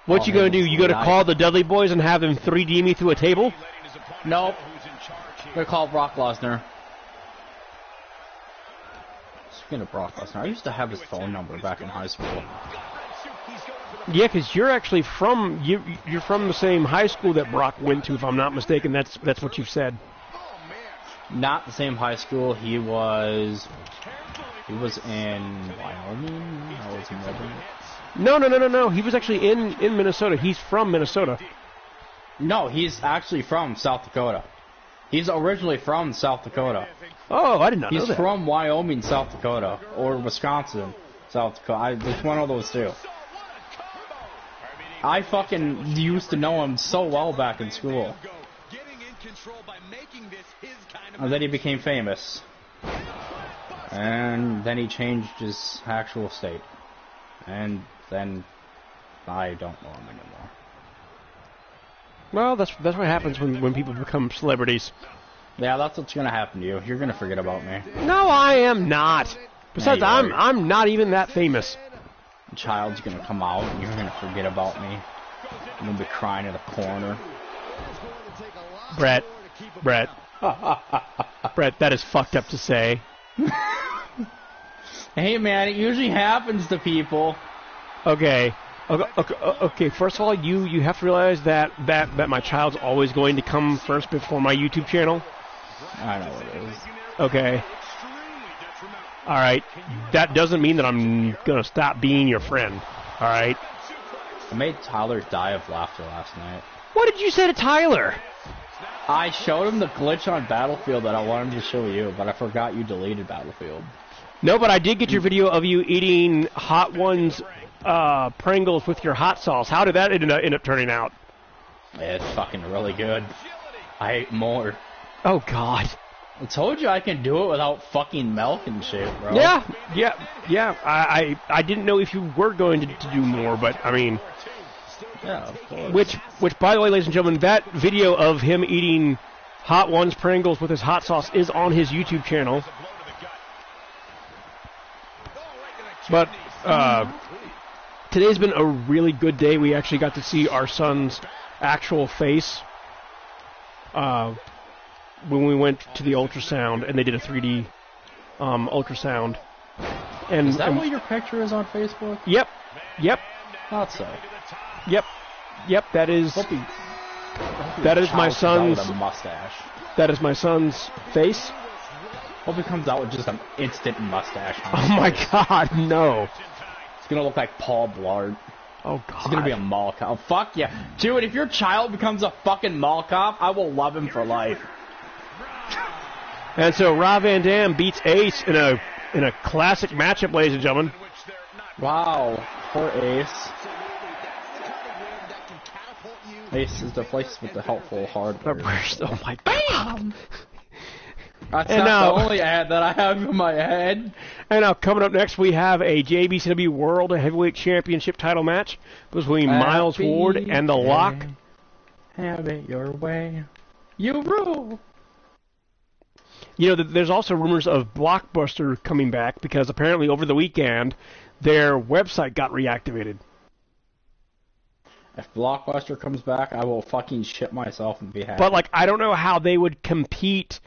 What you gonna do? You gonna call the Dudley Boys and have them 3D me through a table? Nope. They're called Brock Lesnar. Speaking of Brock Lesnar, I used to have his phone number back in high school. Yeah, because you're actually from you're from the same high school that Brock went to, if I'm not mistaken. That's what you've said. Not the same high school. He was He was in Wyoming? I was in Melbourne. No. He was actually in Minnesota. He's from Minnesota. No, he's actually from South Dakota. He's originally from South Dakota. Oh, I did not know that. He's from Wyoming, South Dakota, or Wisconsin, South Dakota. It's one of those two. I fucking used to know him so well back in school. And then he became famous. And then he changed his actual state. And then I don't know him anymore. Well, that's what happens when people become celebrities. Yeah, that's what's gonna happen to you. You're gonna forget about me. No, I am not. Besides, Yeah, you are. I'm not even that famous. A child's gonna come out and you're gonna forget about me. I'm gonna be crying in a corner. Brett, Brett, that is fucked up to say. Hey man, it usually happens to people. Okay. First of all, you have to realize that my child's always going to come first before my YouTube channel. I know it is. Okay. All right. That doesn't mean that I'm gonna stop being your friend. All right. I made Tyler die of laughter last night. What did you say to Tyler? I showed him the glitch on Battlefield that I wanted to show you, but I forgot you deleted Battlefield. No, but I did get your video of you eating Hot Ones Pringles with your hot sauce. How did that end up turning out? It's fucking really good. I ate more. Oh, God. I told you I can do it without fucking milk and shit, bro. Yeah. I didn't know if you were going to do more, but, I mean... Yeah, of course. Which, by the way, ladies and gentlemen, that video of him eating Hot Ones Pringles with his hot sauce is on his YouTube channel. But today's been a really good day. We actually got to see our son's actual face when we went to the ultrasound, and they did a 3D ultrasound. And is that what your picture is on Facebook? Yep. Thought so. Yep. That is my son's with a mustache. That is my son's face. Hope he comes out with just an instant mustache. Oh my God, no! It's gonna look like Paul Blart. Oh God. He's gonna be a mall cop. Oh, fuck yeah, dude! If your child becomes a fucking mall cop, I will love him for life. And so Rob Van Dam beats Ace in a classic matchup, ladies and gentlemen. Wow, poor Ace. Ace is the place with the helpful hardware. Oh my God. That's not the only ad that I have in my head. And now coming up next, we have a JBCW World Heavyweight Championship title match between Miles Ward and The Lock. Have it your way. You rule. You know, there's also rumors of Blockbuster coming back because apparently over the weekend, their website got reactivated. If Blockbuster comes back, I will fucking shit myself and be happy. But, I don't know how they would compete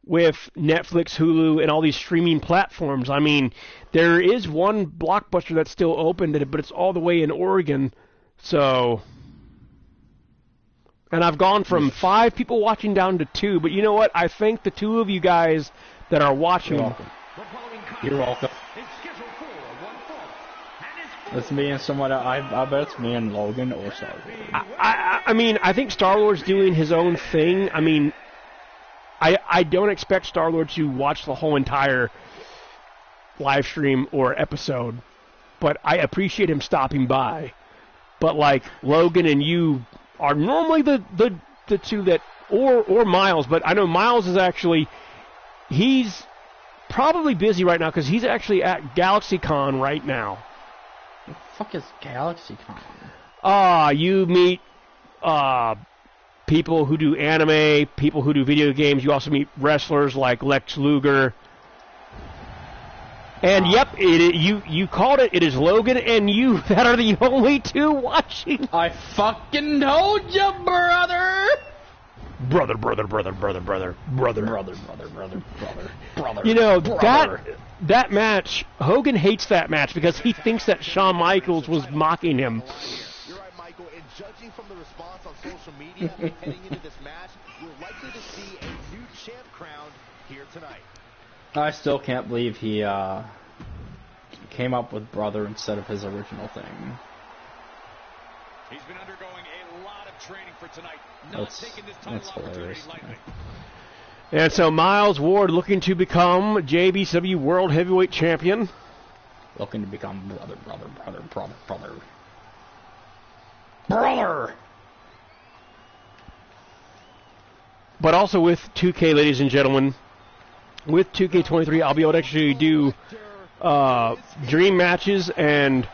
with Netflix, Hulu, and all these streaming platforms. I mean, there is one Blockbuster that's still open, but it's all the way in Oregon. So, and I've gone from 5 people watching down to 2. But you know what? I think the 2 of you guys that are watching... You're welcome. It's me and someone. I bet it's me and Logan or Star Lord. I mean, I think Star Lord's doing his own thing. I mean, I don't expect Star Lord to watch the whole entire live stream or episode, but I appreciate him stopping by. But Logan and you are normally the 2 that, or Miles. But I know Miles is actually, he's probably busy right now because he's actually at GalaxyCon right now. What the fuck is GalaxyCon? You meet people who do anime, people who do video games. You also meet wrestlers like Lex Luger. And you called it. It is Logan and you that are the only 2 watching. I fucking told you, brother. Brother. You know, that match, Hogan hates that match because he thinks that Shawn Michaels was mocking him. You're right, Michael. And judging from the response on social media heading into this match, we're likely to see a new champ crowned here tonight. I still can't believe he came up with brother instead of his original thing. He's been undergoing a lot of training for tonight. Not taking this title opportunity lightly. And so Miles Ward looking to become JBCW World Heavyweight Champion. Looking to become brother. But also with 2K, ladies and gentlemen, with 2K23, I'll be able to actually do dream matches and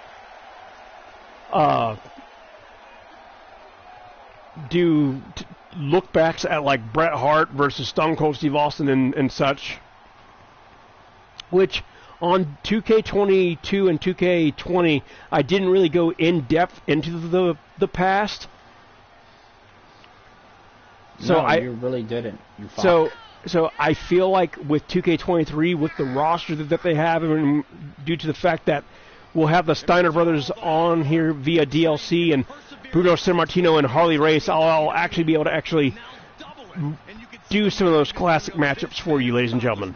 do look backs at like Bret Hart versus Stone Cold Steve Austin and such, which on 2K22 and 2K20 I didn't really go in depth into the past. So no, you really didn't. You So I feel like with 2K23, with the roster that they have, and due to the fact that we'll have the Steiner brothers on here via DLC and Bruno Sammartino and Harley Race, I'll actually be able to actually do some of those classic matchups for you, ladies and gentlemen.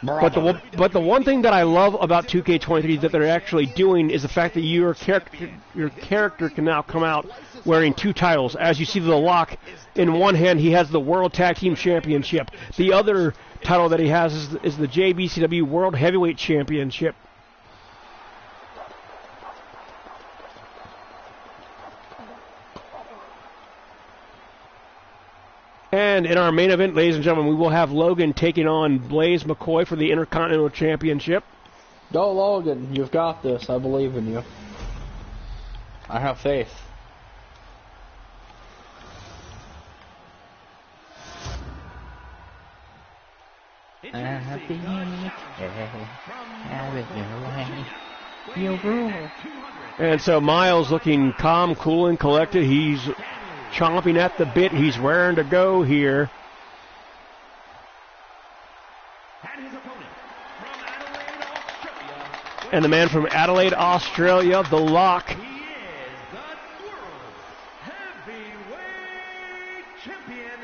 But the one thing that I love about 2K23 that they're actually doing is the fact that your character can now come out wearing two titles. As you see the Lock, in one hand he has the World Tag Team Championship. The other title that he has is the JBCW World Heavyweight Championship. And in our main event, ladies and gentlemen, we will have Logan taking on Blaze McCoy for the Intercontinental Championship. Go Logan, you've got this. I believe in you. I have faith. And so Miles looking calm, cool, and collected. He's chomping at the bit. He's raring to go here. And the man from Adelaide, Australia, the Lock. He is the World Heavyweight Champion,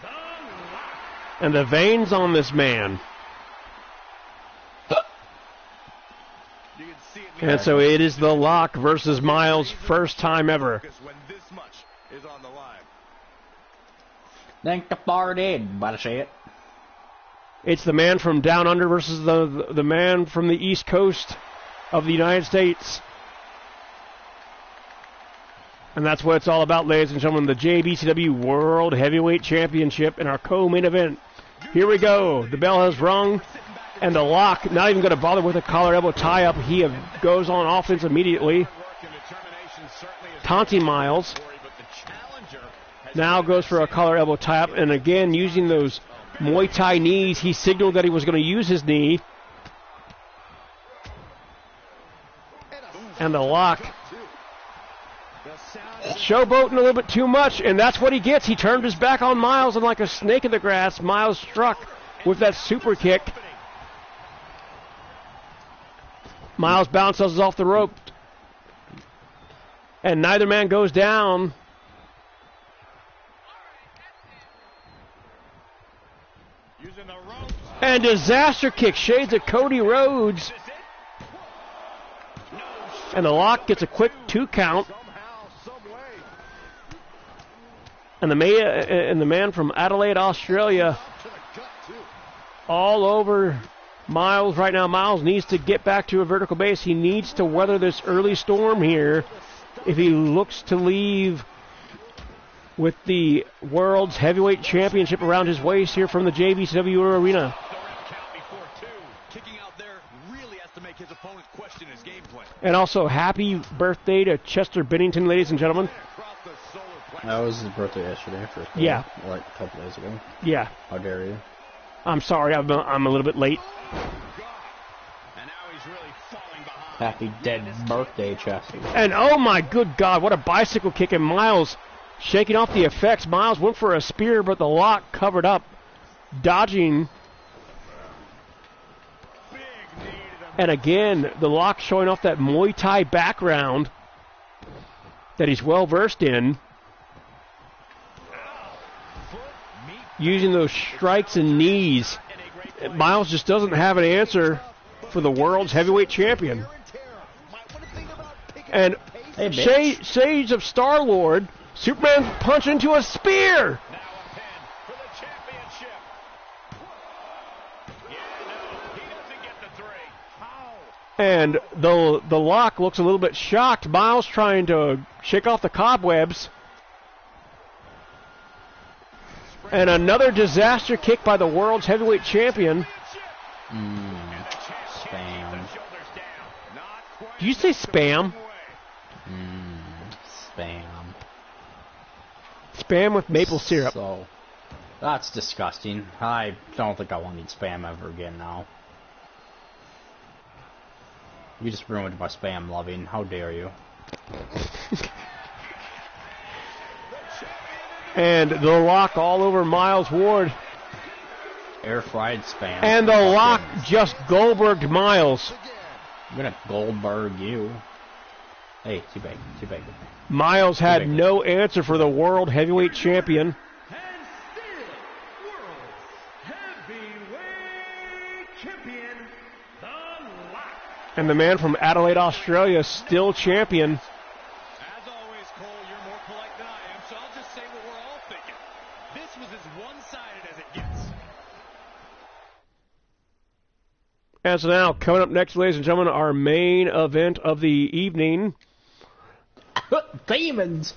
the Lock. And the veins on this man. And so it is the Lock versus Miles, first time ever. When this much is on the line. Think the far dead, but I say it. It's the man from down under versus the man from the East Coast of the United States. And that's what it's all about, ladies and gentlemen. The JBCW World Heavyweight Championship in our co-main event. Here we go. The bell has rung. And the Lock, not even going to bother with a collar elbow tie-up. He goes on offense immediately. Taunting Miles. Now goes for a collar elbow tie-up. And again, using those Muay Thai knees, he signaled that he was going to use his knee. And the Lock showboating a little bit too much, and that's what he gets. He turned his back on Miles, and like a snake in the grass, Miles struck with that super kick. Miles bounces off the rope, and neither man goes down. And disaster kick, shades of Cody Rhodes. And the Lock gets a quick 2 count. And the man from Adelaide, Australia, all over Miles right now. Miles needs to get back to a vertical base. He needs to weather this early storm here if he looks to leave with the World's Heavyweight Championship around his waist here from the JBCW Arena. And also, happy birthday to Chester Bennington, ladies and gentlemen. That was his birthday yesterday. Yeah. Like a couple days ago. Yeah. How dare you? I'm sorry, I'm a little bit late. Happy dead birthday, Chester. And oh my good God, what a bicycle kick, and Miles shaking off the effects. Miles went for a spear, but the Lock covered up, dodging. And again, the Lock showing off that Muay Thai background that he's well versed in. Using those strikes and knees Miles just doesn't have an answer for the world's heavyweight champion. And Hey, shades of Star-Lord, Superman punch into a spear. Now a pin for the championship. Yeah, no, he doesn't get the 3. How? And the Lock looks a little bit shocked. Miles trying to shake off the cobwebs. And another disaster kick by the world's heavyweight champion. Spam. Did you say spam? Spam. Spam with maple syrup. So, that's disgusting. I don't think I want to eat spam ever again now. You just ruined my spam loving. How dare you? And the Lock all over Miles Ward. Air fried spam. And the Lock just Goldberged Miles. I'm gonna Goldberg you. Hey, teabag. Miles had no answer for the world heavyweight champion. And still, world heavyweight champion, The Lock. And the man from Adelaide, Australia, still champion. As always, Cole, you're more polite than I am, so I'll just say what we're all thinking. This was as one-sided as it gets. And so now, coming up next, ladies and gentlemen, our main event of the evening. Demons!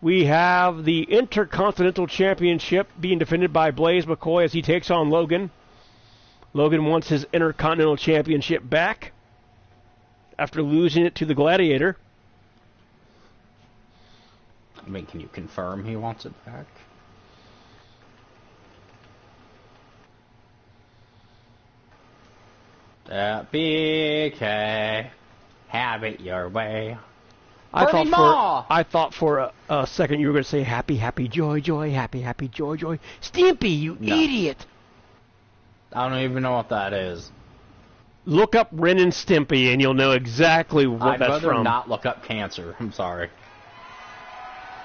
We have the Intercontinental Championship being defended by Blaze McCoy as he takes on Logan. Logan wants his Intercontinental Championship back after losing it to the Gladiator. I mean, can you confirm he wants it back? BK, have it your way. I Furthermore. thought for a second you were going to say happy, happy, joy, joy, happy, happy, joy, joy. Stimpy, you idiot. I don't even know what that is. Look up Ren and Stimpy and you'll know exactly what I'd that's rather from. not look up cancer. I'm sorry.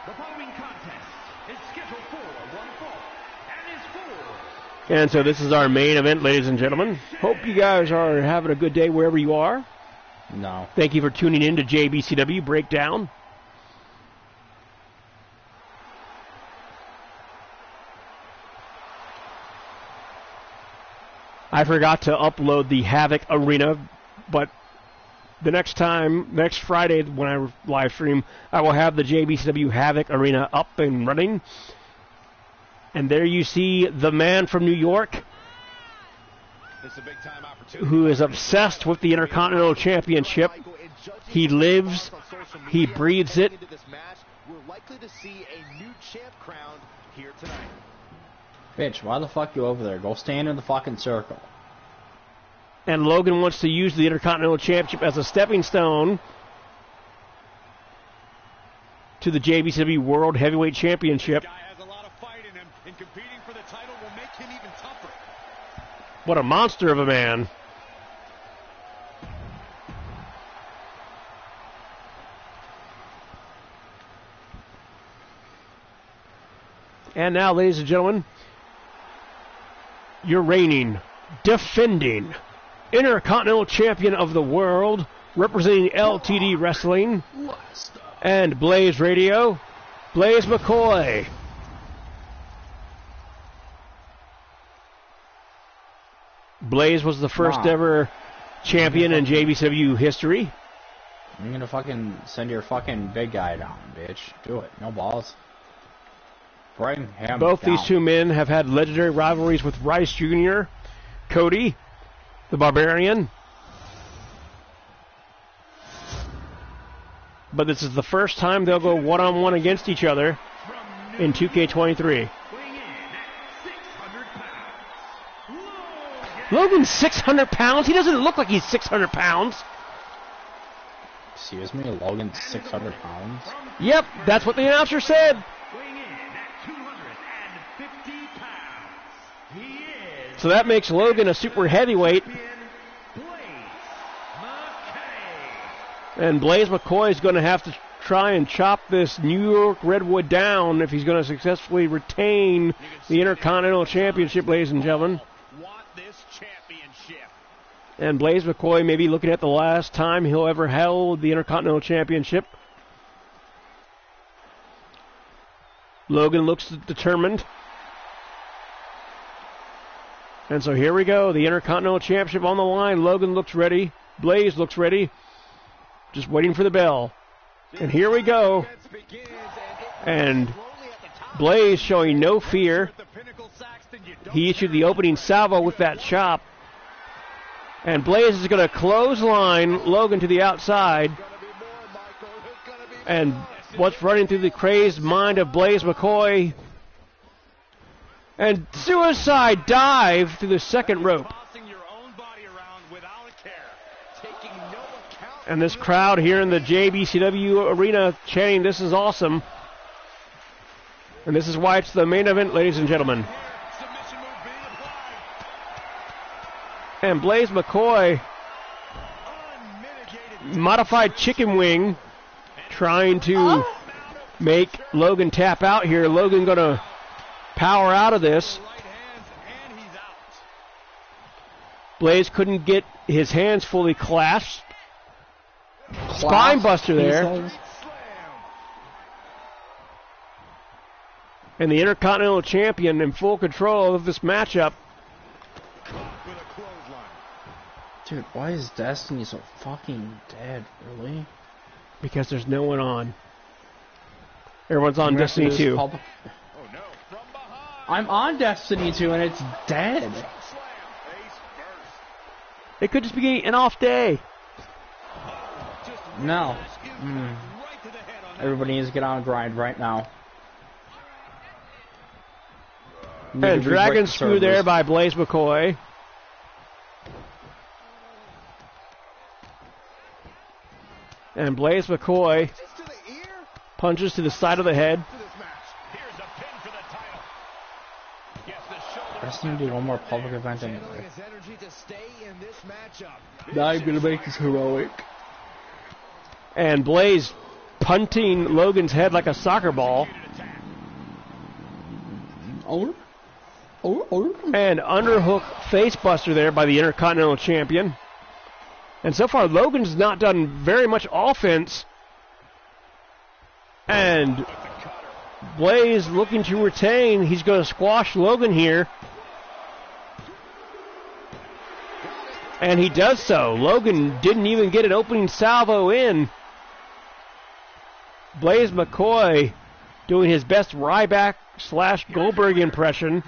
The following contest is scheduled for one fall and is for And so this is our main event, ladies and gentlemen. Hope you guys are having a good day wherever you are. No. Thank you for tuning in to JBCW Breakdown. I forgot to upload the Havoc Arena, but the next Friday when I live stream, I will have the JBCW Havoc Arena up and running. And there you see the man from New York, This is a big time opportunity. who is obsessed with the Intercontinental Championship. He lives, he breathes it. We're likely to see a new champ crowned here tonight. Bitch, why the fuck you over there? Go stand in the fucking circle. And Logan wants to use the Intercontinental Championship as a stepping stone to the JBCW World Heavyweight Championship. Guy has a lot of fight in him, and competing for the title will make him even tougher. What a monster of a man. And now, ladies and gentlemen, your reigning, defending, Intercontinental Champion of the World, representing LTD Wrestling and Blaze Radio, Blaze McCoy. Blaze was the first ever champion in JBCW history. I'm gonna fucking send your fucking big guy down, bitch. Do it. No balls. Bring him Both down. these two men have had legendary rivalries with Rice Jr., Cody, the Barbarian. But this is the first time they'll go one-on-one against each other in 2K23. weighing in at 600 pounds. Logan's 600 pounds? He doesn't look like he's 600 pounds. Excuse me, Logan's 600 pounds? Yep, that's what the announcer said. Weighing in at 250 pounds. He is So that makes Logan a super heavyweight. champion, Blaze McCoy. And Blaze McCoy is going to have to try and chop this New York Redwood down if he's going to successfully retain the Intercontinental Championship, ladies and gentlemen. Want this And Blaze McCoy may be looking at the last time he'll ever hold the Intercontinental Championship. Logan looks determined. And so here we go. The Intercontinental Championship on the line. Logan looks ready. Blaze looks ready. Just waiting for the bell. And here we go. And Blaze showing no fear. He issued the opening salvo with that chop. And Blaze is going to clothesline Logan to the outside. And what's running through the crazed mind of Blaze McCoy? And suicide dive through the second rope. And this crowd here in the JBCW arena chanting, "This is awesome." And this is why it's the main event, ladies and gentlemen. And Blaze McCoy, modified chicken wing, trying to make Logan tap out here. Logan going to power out of this. Blaze couldn't get his hands fully clasped. Spine buster there. And the Intercontinental Champion in full control of this matchup. Dude, why is Destiny so fucking dead, really? Because there's no one on. Everyone's on Destiny 2. I'm on Destiny 2 and it's dead. It could just be an off day. No. Everybody needs to get on a grind right now. And Dragon Screw there by Blaze McCoy. And Blaze McCoy punches to the side of the head. I just need to do one more public event anyway. Now I'm going to make this heroic. And Blaze punting Logan's head like a soccer ball. And underhook facebuster there by the Intercontinental Champion. And so far, Logan's not done very much offense. And Blaze looking to retain. He's going to squash Logan here. And he does so. Logan didn't even get an opening salvo in. Blaze McCoy doing his best Ryback / Goldberg impression.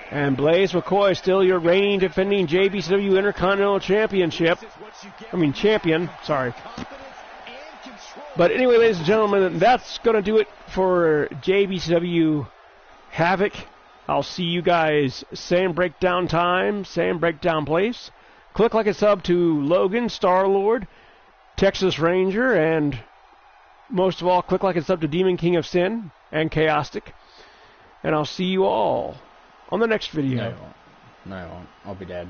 And Blaze McCoy still your reigning defending JBCW Intercontinental champion, sorry. But anyway, ladies and gentlemen, that's going to do it for JBCW Havoc. I'll see you guys same breakdown time, same breakdown place. Click like and sub to Logan, Star-Lord, Texas Ranger, and most of all, click like and sub to Demon King of Sin and Chaostic. And I'll see you all on the next video. No, I won't. I'll be dead.